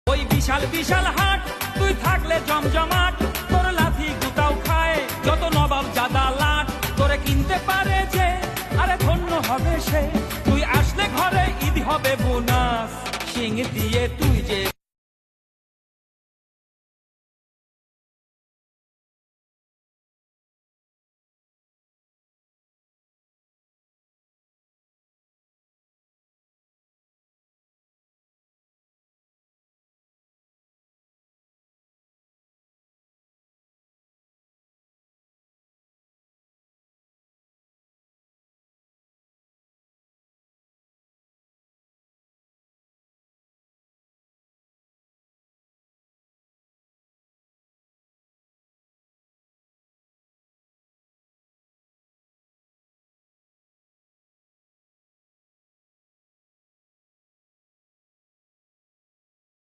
ওই বিশাল বিশাল হাট তুই থাকলে জমজমাট, তোর লাথি গুতাও খায় যত নবাব জাদা লাট, তোরে কিনতে পারে যে আরে ধন্য হবে সে, তুই আসলে ঘরে ঈদ হবে বোনাস, শিং দিয়ে তুই যে